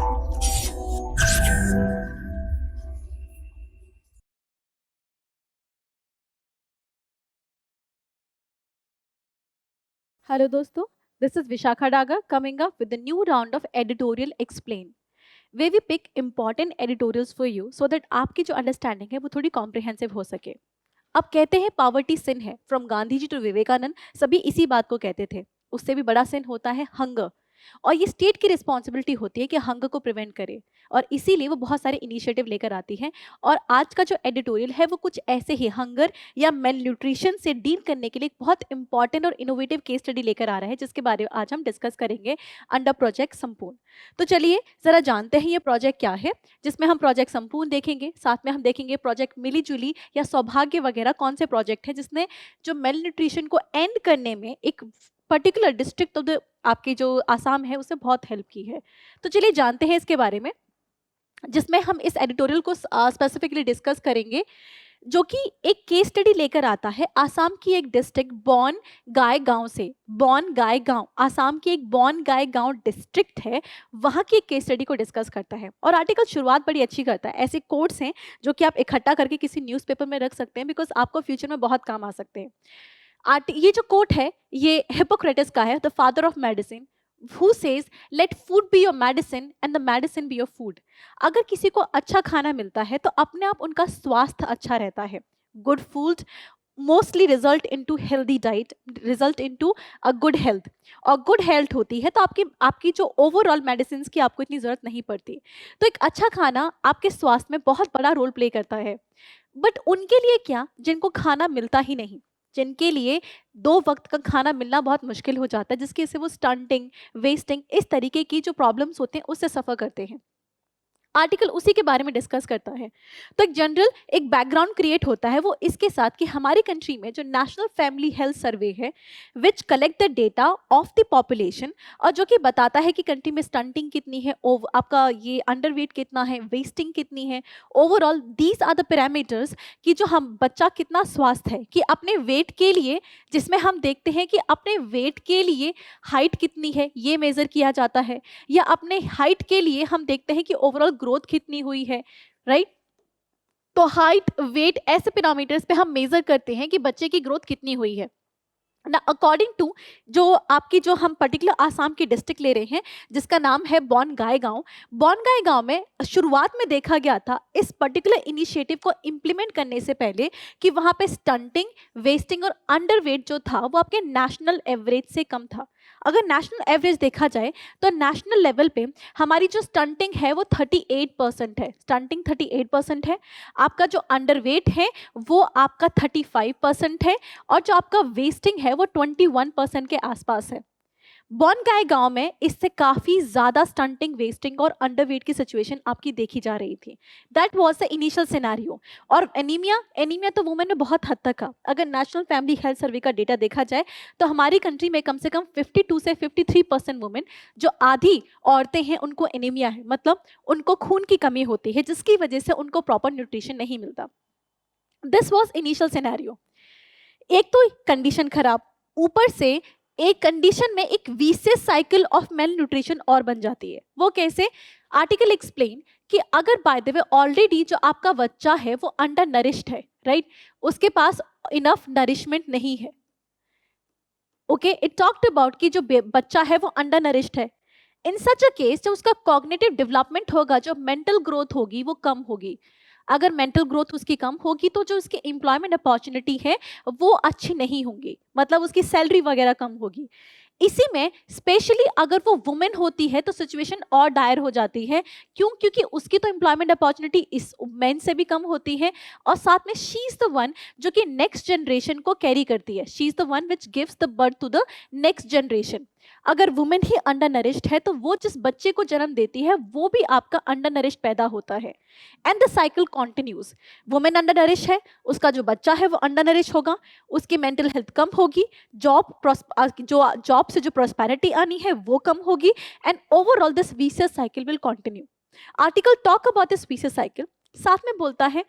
Hello दोस्तों, this is Vishakha Daga coming up with a new round of editorial explain where we pick important editorials for you so that आपकी जो understanding है वो थोड़ी comprehensive हो सके। अब कहते हैं पावर्टी सिन है, फ्रॉम गांधी जी टू विवेकानंद सभी इसी बात को कहते थे। उससे भी बड़ा सिन होता है हंगर, और ये स्टेट की रिस्पॉन्सिबिलिटी होती है कि हंगर को प्रिवेंट करे, और इसीलिए वो बहुत सारे इनिशिएटिव लेकर आती है। और आज का जो एडिटोरियल है वो कुछ ऐसे ही हंगर या मेल न्यूट्रिशन से डील करने के लिए एक बहुत इंपॉर्टेंट और इनोवेटिव केस स्टडी लेकर आ रहा है, जिसके बारे में आज हम डिस्कस करेंगे अंडर प्रोजेक्ट संपूर्ण। तो चलिए जरा जानते हैं ये प्रोजेक्ट क्या है, जिसमें हम प्रोजेक्ट संपूर्ण देखेंगे, साथ में हम देखेंगे प्रोजेक्ट मिली जुली या सौभाग्य वगैरह कौन से प्रोजेक्ट है जिसने जो मेल न्यूट्रिशन को एंड करने में एक पर्टिकुलर डिस्ट्रिक्ट ऑफ द आपकी जो आसाम है उसने बहुत हेल्प की है। तो चलिए जानते हैं इसके बारे में, जिसमें हम इस एडिटोरियल को स्पेसिफिकली डिस्कस करेंगे, जो कि एक केस स्टडी लेकर आता है आसाम की एक डिस्ट्रिक्ट बॉन गायगांव से। बॉन गायगांव आसाम की एक बॉन गायगांव डिस्ट्रिक्ट है, वहाँ की एक केस स्टडी को डिस्कस करता है। और आर्टिकल शुरुआत बड़ी अच्छी करता है। ऐसे कोट्स हैं जो कि आप इकट्ठा करके किसी न्यूज़पेपर में रख सकते हैं, बिकॉज आपको फ्यूचर में बहुत काम आ सकते हैं। ये जो कोट है ये हिप्पोक्रेटिस का है, the father of medicine, who says let food be your medicine and the medicine be your food। अगर किसी को अच्छा खाना मिलता है तो अपने आप उनका स्वास्थ्य अच्छा रहता है। Good food mostly result into healthy diet, result into a good health, और गुड हेल्थ होती है तो आपकी जो ओवरऑल मेडिसिन की आपको इतनी जरूरत नहीं पड़ती। तो एक अच्छा खाना आपके स्वास्थ्य में बहुत बड़ा रोल प्ले करता है। बट उनके लिए क्या जिनको खाना मिलता ही नहीं, जिनके लिए 2 वक्त का खाना मिलना बहुत मुश्किल हो जाता है, जिसकी वजह से वो स्टंटिंग, वेस्टिंग, इस तरीके की जो प्रॉब्लम्स होते हैं उससे सफ़र करते हैं। आर्टिकल उसी के बारे में डिस्कस करता है। तो एक जनरल एक बैकग्राउंड क्रिएट होता है वो इसके साथ कि हमारी कंट्री में जो नेशनल फैमिली हेल्थ सर्वे है, विच collect the data of the population, और जो कि बताता है कि कंट्री में स्टंटिंग कितनी है, आपका ये अंडरवेट कितना है, वेस्टिंग कितनी है, overall these are the parameters कि जो हम बच्चा कितना स्वस्थ है, कि अपने वेट के लिए, जिसमें हम देखते हैं कि अपने वेट के लिए हाइट कितनी है ये मेज़र किया जाता है, या अपने हाइट के लिए हम देखते हैं कि ओवरऑल ग्रोथ कितनी हुई है, राइट। तो हाइट, वेट, ऐसे पैरामीटर्स पे हम मेजर करते हैं कि बच्चे की ग्रोथ कितनी हुई है ना। अकॉर्डिंग टू जो आपकी जो हम पर्टिकुलर आसाम की डिस्ट्रिक्ट ले रहे हैं जिसका नाम है बॉन गायगांव, बॉन गायगांव में शुरुआत में देखा गया था इस पर्टिकुलर इनिशिएटिव को इम्प्लीमेंट करने से पहले कि वहाँ पे स्टंटिंग, वेस्टिंग और अंडरवेट जो था वो आपके नेशनल एवरेज से कम था। अगर नेशनल एवरेज देखा जाए तो नेशनल लेवल पे हमारी जो स्टंटिंग है वो 38% है, स्टंटिंग 38% है। आपका जो अंडरवेट है वो आपका 35% है, और जो आपका वेस्टिंग है वो 21% के आसपास है। बॉनगाई गांव में इससे काफी ज्यादा स्टंटिंग, वेस्टिंग और अंडरवेट की सिचुएशन आपकी देखी जा रही थी। That was the initial scenario. और एनीमिया तो वुमेन में बहुत हद तक था। अगर नेशनल फैमिली हेल्थ सर्वे का डेटा देखा जाए तो हमारी कंट्री में कम से कम 52 से 53% वुमेन, जो आधी औरतें हैं, उनको एनीमिया है, मतलब उनको खून की कमी होती है, जिसकी वजह से उनको प्रॉपर न्यूट्रिशन नहीं मिलता। This was initial scenario. एक तो कंडीशन खराब, ऊपर से एक कंडीशन में एक vicious cycle of male nutrition और बन जाती है। वो कैसे? आर्टिकल एक्सप्लेन कि अगर बाय द वे ऑलरेडी जो आपका बच्चा है वो अंडर नरिश्ड है, राइट, उसके पास इनफ नरिशमेंट नहीं है। ओके, इट टॉक्ड अबाउट कि जो बच्चा है वो अंडर नरिश्ड है। इन सच अ केस जब उसका कॉग्निटिव डेवलपमेंट होगा, जो मेंटल ग्रोथ होगी वो कम होगी। अगर मेंटल ग्रोथ उसकी कम होगी तो जो उसकी एम्प्लॉयमेंट अपॉर्चुनिटी है वो अच्छी नहीं होंगी, मतलब उसकी सैलरी वगैरह कम होगी। इसी में स्पेशली अगर वो वुमेन होती है तो सिचुएशन और डायर हो जाती है। क्यों? क्योंकि उसकी तो एम्प्लॉयमेंट अपॉर्चुनिटी इस मेन से भी कम होती है, और साथ में शी इज द वन जो कि नेक्स्ट जनरेशन को कैरी करती है। She is the one which gives the birth to the next generation. अगर वुमेन ही अंडर नरिश्ड है तो वो जिस बच्चे को जन्म देती है वो भी आपका अंडर नरिश्ड पैदा होता है, and the cycle continues. Women under nourish है, उसका जो बच्चा है वो अंडर नरिश होगा, उसकी मेंटल हेल्थ कम होगी, जॉब से जो प्रॉस्पेरिटी आनी है वो कम होगी, and overall this vicious cycle will continue. Article talk about this vicious cycle, साथ में बोलता है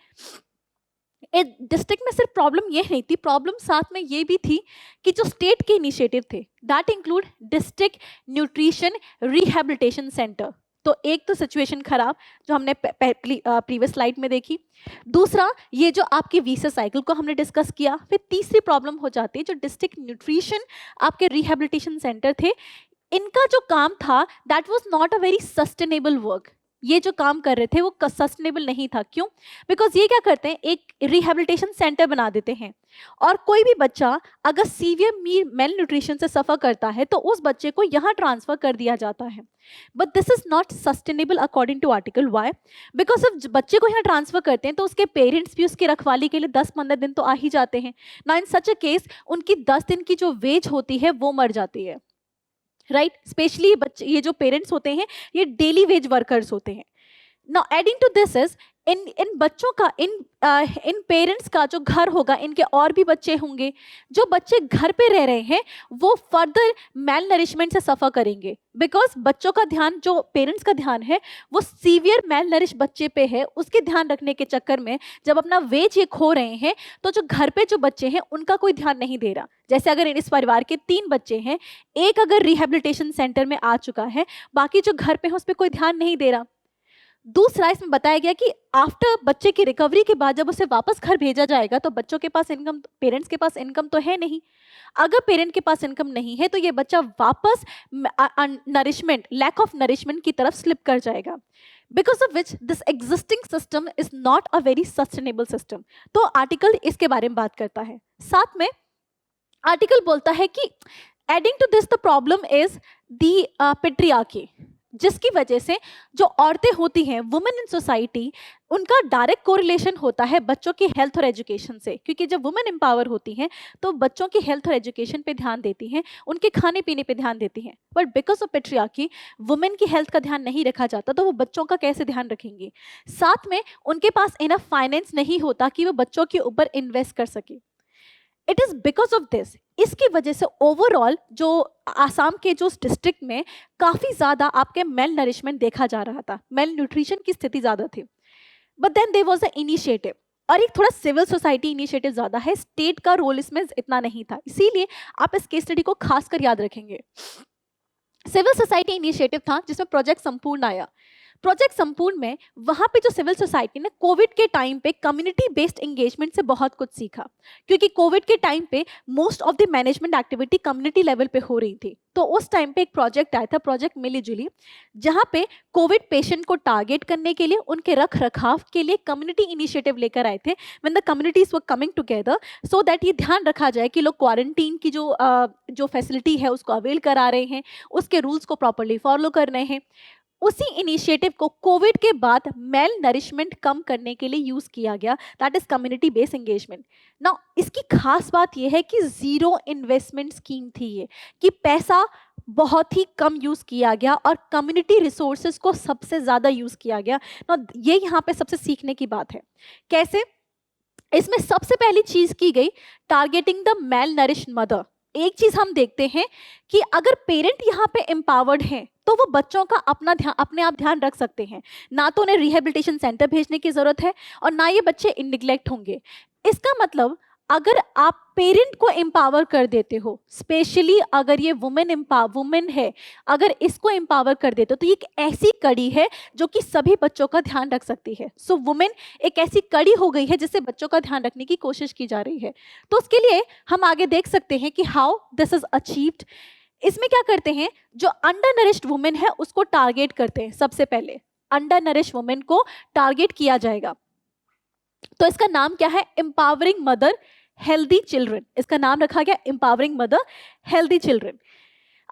डिस्ट्रिक्ट में सिर्फ प्रॉब्लम ये नहीं थी, प्रॉब्लम साथ में ये भी थी कि जो स्टेट के इनिशिएटिव थे that include district nutrition rehabilitation centre, तो एक तो सिचुएशन खराब जो हमने प्रीवियस स्लाइड में देखी। दूसरा, ये जो आपकी वीसा साइकिल को हमने डिस्कस किया। फिर तीसरी प्रॉब्लम हो जाती है जो डिस्ट्रिक्ट न्यूट्रिशन आपके रिहेबिलिटेशन सेंटर थे, इनका जो काम था that was not a very sustainable work. ये जो काम कर रहे थे वो सस्टेनेबल नहीं था। क्यों? बिकॉज ये क्या करते हैं, एक रिहेबिलिटेशन सेंटर बना देते हैं और कोई भी बच्चा अगर सीवियर मेल न्यूट्रिशन से सफ़र करता है तो उस बच्चे को यहाँ ट्रांसफ़र कर दिया जाता है। But this is not sustainable according to article. Why? Because अब बच्चे को यहाँ ट्रांसफ़र करते हैं तो उसके पेरेंट्स भी उसकी रखवाली के लिए 10-15 दिन तो आ ही जाते हैं ना। इन सच अ केस उनकी 10 दिन की जो वेज होती है वो मर जाती है, राइट? स्पेशली बच्चे, ये जो पेरेंट्स होते हैं ये डेली वेज वर्कर्स होते हैं। Now adding to this is इन बच्चों का, इन पेरेंट्स का जो घर होगा, इनके और भी बच्चे होंगे। जो बच्चे घर पे रह रहे हैं वो फर्दर मेल नरिशमेंट से सफ़र करेंगे बिकॉज बच्चों का ध्यान, जो पेरेंट्स का ध्यान है वो सीवियर मेल नरिश बच्चे पे है। उसके ध्यान रखने के चक्कर में जब अपना वेज ये खो रहे हैं तो जो घर पे जो बच्चे हैं उनका कोई ध्यान नहीं दे रहा। जैसे अगर इस परिवार के 3 बच्चे हैं, एक अगर रिहेबिलिटेशन सेंटर में आ चुका है, बाकी जो घर पे है उस पर कोई ध्यान नहीं दे रहा। दूसरा, इसमें बताया गया कि आफ्टर बच्चे की रिकवरी के बाद जब उसे वापस घर भेजा जाएगा तो बच्चों के पास इनकम, पेरेंट्स के पास इनकम तो है नहीं। अगर पेरेंट के पास इनकम नहीं है तो ये बच्चा वापस नरिशमेंट, लैक ऑफ नरिशमेंट की तरफ स्लिप कर जाएगा, because of which this existing system is not a very sustainable system. तो आर्टिकल इसके बारे में बात करता है। साथ में आर्टिकल बोलता है कि adding to this the problem is the patriarchy, जिसकी वजह से जो औरतें होती हैं, वुमेन इन सोसाइटी, उनका डायरेक्ट कोरिलेशन होता है बच्चों की हेल्थ और एजुकेशन से। क्योंकि जब वुमेन एम्पावर होती हैं तो बच्चों की हेल्थ और एजुकेशन पे ध्यान देती हैं, उनके खाने पीने पे ध्यान देती हैं। But because of patriarchy women की हेल्थ का ध्यान नहीं रखा जाता तो वो बच्चों का कैसे ध्यान रखेंगी? साथ में उनके पास इनफ फाइनेंस नहीं होता कि वो बच्चों के ऊपर इन्वेस्ट कर सके। It is because of this, इसकी वजह से ओवरऑल जो आसाम के जो डिस्ट्रिक्ट में काफी ज्यादा आपके मेल नरिशमेंट देखा जा रहा था, मेल न्यूट्रिशन की स्थिति ज्यादा थी। But then there was a initiative, और एक थोड़ा सिविल सोसाइटी इनिशिएटिव ज्यादा है, स्टेट का रोल इसमें इतना नहीं था। इसीलिए आप इस केस स्टडी को खासकर याद रखेंगे। सिविल सोसाइटी इनिशिएटिव था जिसमें प्रोजेक्ट संपूर्ण आया। प्रोजेक्ट संपूर्ण में वहाँ पे जो सिविल सोसाइटी ने कोविड के टाइम पे कम्युनिटी बेस्ड एंगेजमेंट से बहुत कुछ सीखा, क्योंकि कोविड के टाइम पे most of the management activity community level पे हो रही थी। तो उस टाइम पे एक प्रोजेक्ट आया था, प्रोजेक्ट मिली जुली, जहाँ पे कोविड पेशेंट को टारगेट करने के लिए, उनके रख रखाव के लिए कम्युनिटी इनिशिएटिव लेकर आए थे। When the communities were coming together, so that ये ध्यान रखा जाए कि लोग क्वारंटीन की जो फैसिलिटी है उसको अवेल करा रहे हैं, उसके रूल्स को प्रॉपरली फॉलो कर रहे हैं। उसी इनिशिएटिव को कोविड के बाद मेल नरिशमेंट कम करने के लिए यूज किया गया, that is community based engagement. Now इसकी खास बात यह है कि जीरो इन्वेस्टमेंट स्कीम थी ये, कि पैसा बहुत ही कम यूज किया गया और कम्युनिटी रिसोर्सेज को सबसे ज्यादा यूज किया गया। नाउ ये यहाँ पे सबसे सीखने की बात है। कैसे? इसमें सबसे पहली चीज की गई targeting the malnourished mother. एक चीज हम देखते हैं कि अगर पेरेंट यहाँ पे एम्पावर्ड हैं तो वो बच्चों का अपने आप ध्यान रख सकते हैं, ना तो उन्हें रिहेबिलिटेशन सेंटर भेजने की जरूरत है और ना ये बच्चे इननिग्लेक्ट होंगे। इसका मतलब अगर आप पेरेंट को एम्पावर कर देते हो, स्पेशली अगर ये वुमेन है, अगर इसको एम्पावर कर देते हो तो ये एक ऐसी कड़ी है जो कि सभी बच्चों का ध्यान रख सकती है। सो वुमेन एक ऐसी कड़ी हो गई है जिससे बच्चों का ध्यान रखने की कोशिश की जा रही है। तो उसके लिए हम आगे देख सकते हैं कि हाउ दिस इज अचीव्ड। इसमें क्या करते हैं, जो अंडर नरिश्ड वुमेन है उसको टारगेट करते हैं। सबसे पहले अंडर नरिश्ड वुमेन को टारगेट किया जाएगा। तो इसका नाम क्या है? Empowering mother healthy children. इसका नाम रखा गया एम्पावरिंग मदर हेल्दी चिल्ड्रन।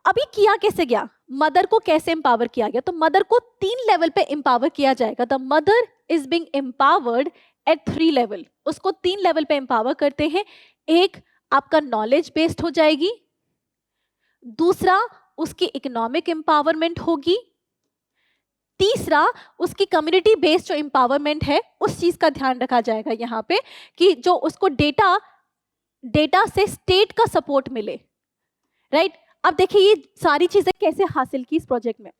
अभी किया कैसे गया, मदर को कैसे एम्पावर किया गया? तो मदर को 3 लेवल पे एम्पावर किया जाएगा। The mother is being empowered at 3 level. उसको 3 लेवल पे एम्पावर करते हैं। एक, आपका नॉलेज बेस्ड हो जाएगी। दूसरा, उसकी इकोनॉमिक एम्पावरमेंट होगी। तीसरा, उसकी कम्युनिटी बेस्ड जो एम्पावरमेंट है उस चीज का ध्यान रखा जाएगा यहाँ पे, कि जो उसको डेटा से स्टेट का सपोर्ट मिले, राइट? अब देखिए ये सारी चीजें कैसे हासिल की इस प्रोजेक्ट में।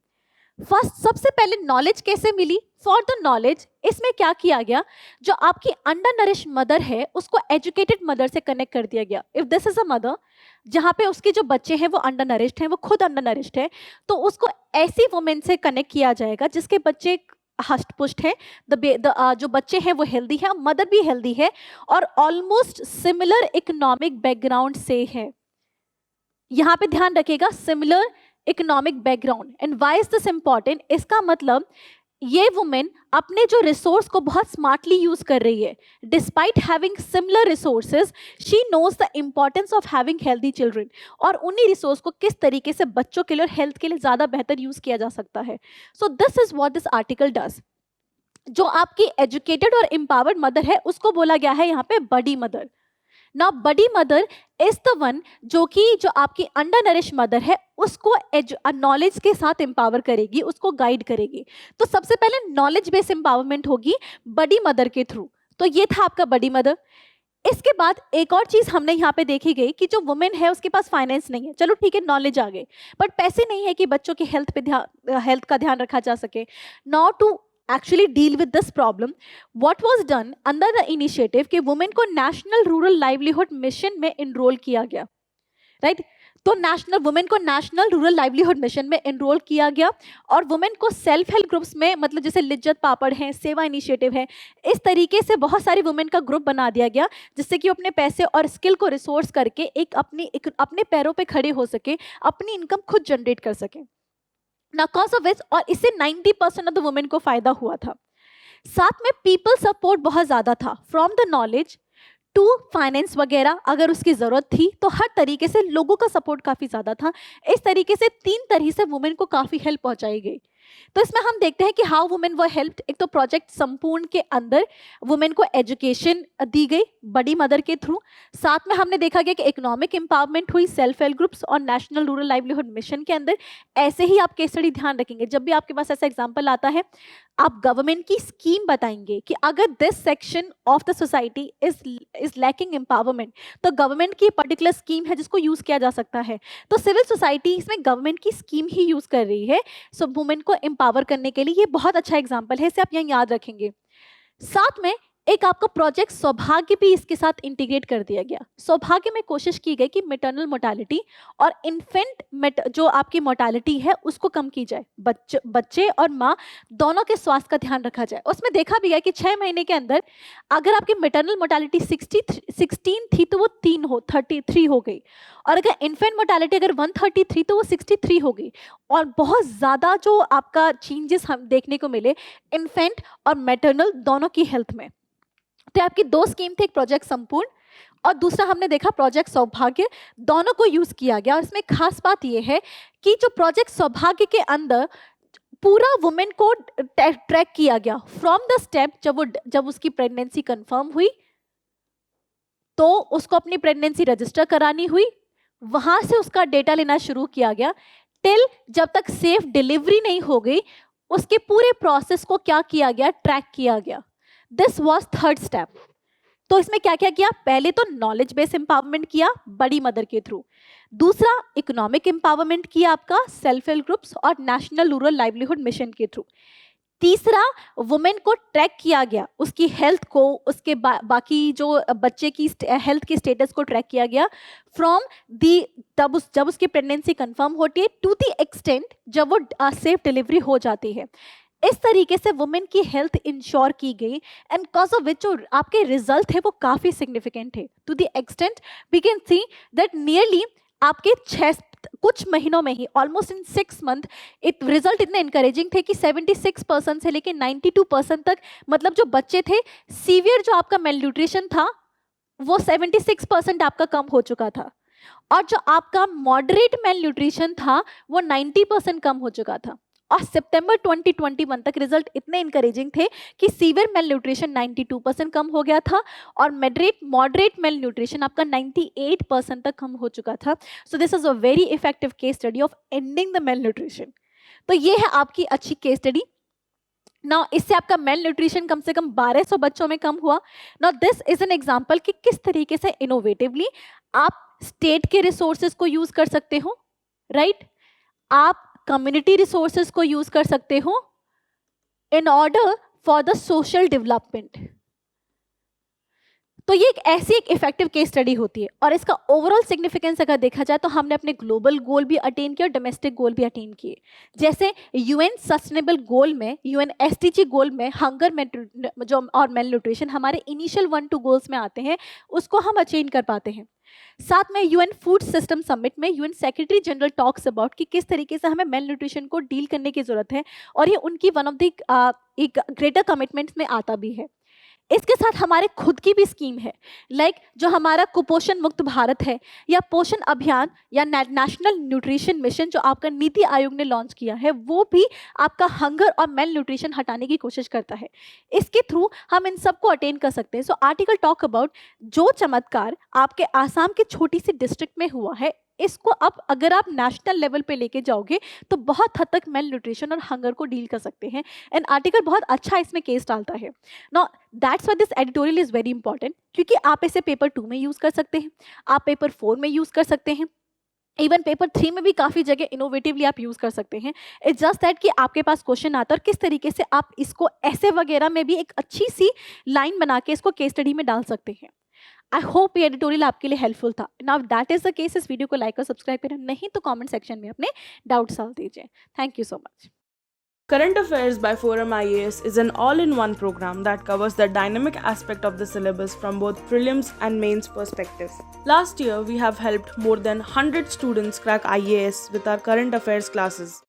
फर्स्ट सबसे पहले नॉलेज कैसे मिली? फॉर द नॉलेज इसमें क्या किया गया, जो आपकी अंडर नरिश मदर है उसको एजुकेटेड मदर से कनेक्ट कर दिया गया. If this is a mother जहाँ पे उसके जो बच्चे हैं वो अंडर नरिश्ड हैं, वो खुद अंडर नरिश्ड है, तो उसको ऐसी वुमेन से कनेक्ट किया जाएगा जिसके बच्चे हष्ट पुष्ट है, जो बच्चे हैं वो हेल्दी है, मदर भी हेल्दी है और ऑलमोस्ट सिमिलर इकोनॉमिक बैकग्राउंड से है. यहाँ पे ध्यान रखिएगा, similar economic background. And why is this important? इसका मतलब ये वुमेन अपने जो रिसोर्स को बहुत स्मार्टली यूज कर रही है. Despite having similar resources, she knows the importance of having healthy children, और उन्हीं रिसोर्स को किस तरीके से बच्चों के लिए और हेल्थ के लिए ज्यादा बेहतर यूज किया जा सकता है. So this is what this article does. जो आपकी एजुकेटेड और एम्पावर्ड मदर है उसको बोला गया है यहाँ पे बड़ी मदर. नाउ बड़ी मदर इज द वन जो आपकी अंडर नरिश मदर है उसको नॉलेज के साथ एम्पावर करेगी, उसको गाइड करेगी. तो सबसे पहले नॉलेज बेस्ड एम्पावरमेंट होगी बड़ी मदर के थ्रू. तो ये था आपका बड़ी मदर. इसके बाद एक और चीज हमने यहाँ पे देखी गई कि जो वुमेन है उसके पास फाइनेंस नहीं है, चलो ठीक है नॉलेज आ गई, बट पैसे नहीं है कि बच्चों की हेल्थ का ध्यान रखा जा सके. Now to actually deal with this problem, what was done under the initiative कि वुमेन को नेशनल रूरल लाइवलीहुड मिशन में इनरोल किया गया. राइट तो वुमेन को नेशनल रूरल लाइवलीहुड मिशन में एनरोल किया गया और वुमेन को सेल्फ हेल्प ग्रुप्स में, मतलब जैसे लिज्जत पापड़ है, सेवा इनिशिएटिव है, इस तरीके से बहुत सारी वुमेन का ग्रुप बना दिया गया जिससे कि अपने पैसे और स्किल को रिसोर्स करके अपने पैरों पे खड़े हो सके, अपनी इनकम खुद जनरेट कर सके. Now cause of which, और इससे 90% ऑफ द वुमेन को फायदा हुआ था. साथ में पीपल सपोर्ट बहुत ज्यादा था, from the knowledge to finance वगैरह, अगर उसकी जरूरत थी तो हर तरीके से लोगों का सपोर्ट काफी ज्यादा था. इस तरीके से 3 तरह से वुमेन को काफी हेल्प पहुंचाई गई. तो इसमें हम देखते हैं कि हाउ वुमेन वर हेल्प्ड. एक तो प्रोजेक्ट संपूर्ण के अंदर वुमेन को एजुकेशन दी गई बड़ी मदर के थ्रू. साथ में हमने देखा गया कि इकोनॉमिक एम्पावरमेंट हुई सेल्फ हेल्प ग्रुप्स और नेशनल रूरल लाइवलीहुड मिशन के अंदर. ऐसे ही आप केस स्टडी ध्यान रखेंगे, जब भी आपके पास ऐसा एग्जाम्पल आता है आप गवर्नमेंट की स्कीम बताएंगे कि अगर this section of the society is lacking empowerment, तो गवर्नमेंट की पर्टिकुलर स्कीम है जिसको यूज किया जा सकता है. तो सिविल सोसाइटी इसमें गवर्नमेंट की स्कीम ही यूज कर रही है सो वुमेन को एम्पावर करने के लिए. ये बहुत अच्छा एग्जाम्पल है, इसे आप यहाँ याद रखेंगे. साथ में एक आपका प्रोजेक्ट सौभाग्य भी इसके साथ इंटीग्रेट कर दिया गया. सौभाग्य में कोशिश की गई कि मैटरनल मोर्टालिटी और इन्फेंट जो आपकी मोर्टालिटी है उसको कम की जाए, बच्चे और माँ दोनों के स्वास्थ्य का ध्यान रखा जाए. उसमें देखा भी है कि 6 महीने के अंदर अगर आपकी मैटरनल मोर्टालिटी 16 थी तो वो 33 हो गई, और अगर इन्फेंट मोर्टालिटी अगर 133 तो वो 63 हो गई. और बहुत ज़्यादा जो आपका चेंजेस हम देखने को मिले इन्फेंट और मैटरनल दोनों की हेल्थ में. तो आपकी 2 स्कीम थी, एक प्रोजेक्ट संपूर्ण और दूसरा हमने देखा प्रोजेक्ट सौभाग्य. दोनों को यूज किया गया और इसमें खास बात यह है कि जो प्रोजेक्ट सौभाग्य के अंदर पूरा वुमेन को ट्रैक किया गया फ्रॉम द स्टेप जब उसकी प्रेगनेंसी कंफर्म हुई तो उसको अपनी प्रेगनेंसी रजिस्टर करानी हुई, वहां से उसका डेटा लेना शुरू किया गया टिल जब तक सेफ डिलीवरी नहीं हो गई, उसके पूरे प्रोसेस को क्या किया गया, ट्रैक किया गया. This was third step. तो इसमें क्या क्या किया? पहले तो नॉलेज बेस्ड एम्पावरमेंट किया बड़ी मदर के थ्रू. दूसरा इकोनॉमिक एम्पावरमेंट किया आपका सेल्फ हेल्प ग्रुप्स और नेशनल रूरल लाइवलीहुड मिशन के थ्रू. तीसरा वुमेन को ट्रैक किया गया, उसकी हेल्थ को, उसके बाकी जो बच्चे की हेल्थ के स्टेटस को ट्रैक किया गया फ्रॉम दी जब उसकी प्रेगनेंसी कंफर्म होती है टू दी एक्सटेंट जब वो सेफ डिलीवरी हो जाती है. इस तरीके से वुमेन की हेल्थ इंश्योर की गई एंड कॉज ऑफ विच जो आपके रिजल्ट है वो काफी सिग्निफिकेंट है. To the extent we can see that nearly आपके कुछ महीनों में ही ऑलमोस्ट इन 6 मंथ रिजल्ट इतने इंकरेजिंग थे कि 76% से लेके 92% तक, मतलब जो बच्चे थे सीवियर जो आपका मेल न्यूट्रिशन था वो 76% आपका कम हो चुका था, और जो आपका मॉडरेट मेल न्यूट्रिशन था वो 90% कम हो चुका था. और सितंबर 2021 तक रिजल्ट इतने इंकरेजिंग थे कि सीवियर मेल न्यूट्रिशन 92% कम हो गया था और मॉडरेट मेल न्यूट्रिशन आपका 98% तक कम हो चुका था. So this is a very effective case study of ending the mail nutrition. तो ये है आपकी अच्छी केस स्टडी. नाउ इससे आपका मेल न्यूट्रिशन कम से कम 1200 बच्चों में कम हुआ. Now this is an example कि किस तरीके से इनोवेटिवली आप स्टेट के रिसोर्सेज को यूज कर सकते हो, राइट? आप कम्युनिटी रिसोर्सेज को यूज कर सकते हो in order for the social development. तो ये एक इफेक्टिव केस स्टडी होती है और इसका ओवरऑल सिग्निफिकेंस अगर देखा जाए तो हमने अपने ग्लोबल गोल भी अटेन किए और डोमेस्टिक गोल भी अटेन किए। जैसे यूएन सस्टेनेबल गोल में, यूएन एसडीजी गोल में हंगर जो और मेल न्यूट्रिशन हमारे इनिशियल 1-2 गोल्स में आते हैं, उसको हम अचीव कर पाते हैं। साथ में यूएन फूड सिस्टम समिट में UN secretary general talks about कि किस तरीके से हमें मेल न्यूट्रिशन को डील करने की जरूरत है और ये उनकी वन ऑफ द एक ग्रेटर कमिटमेंट्स में आता भी है। इसके साथ हमारे खुद की भी स्कीम है, लाइक जो हमारा कुपोषण मुक्त भारत है या पोषण अभियान या नेशनल न्यूट्रिशन मिशन जो आपका नीति आयोग ने लॉन्च किया है, वो भी आपका हंगर और मेल न्यूट्रिशन हटाने की कोशिश करता है। इसके थ्रू हम इन सबको अटेन कर सकते हैं। सो आर्टिकल टॉक अबाउट जो चमत्कार आपके आसाम की छोटी सी डिस्ट्रिक्ट में हुआ है, इसको अब अगर आप नेशनल लेवल पे लेके जाओगे तो बहुत हद तक मेल न्यूट्रिशन और हंगर को डील कर सकते हैं। एंड आर्टिकल बहुत अच्छा इसमें केस डालता है। Now that's why this editorial is very important, क्योंकि आप इसे पेपर 2 में यूज कर सकते हैं, आप पेपर 4 में यूज कर सकते हैं, इवन पेपर 3 में भी काफ़ी जगह इनोवेटिवली आप यूज़ कर सकते हैं। इट्स जस्ट दैट कि आपके पास क्वेश्चन आता है और किस तरीके से आप इसको ऐसे वगैरह में भी एक अच्छी सी लाइन बना के इसको केस स्टडी में डाल सकते हैं। आई होप ये एडिटोरियल आपके लिए हेल्पफुल था। Now that is the case, इस वीडियो को लाइक और सब्सक्राइब करें, नहीं तो कमेंट सेक्शन में अपने डाउट्स डाल दीजिए। Thank you so much. Current Affairs by Forum IAS is an all-in-one program that covers the dynamic aspect of the syllabus from both prelims and mains perspective. Last year, we have helped more than 100 students crack IAS with our current affairs classes.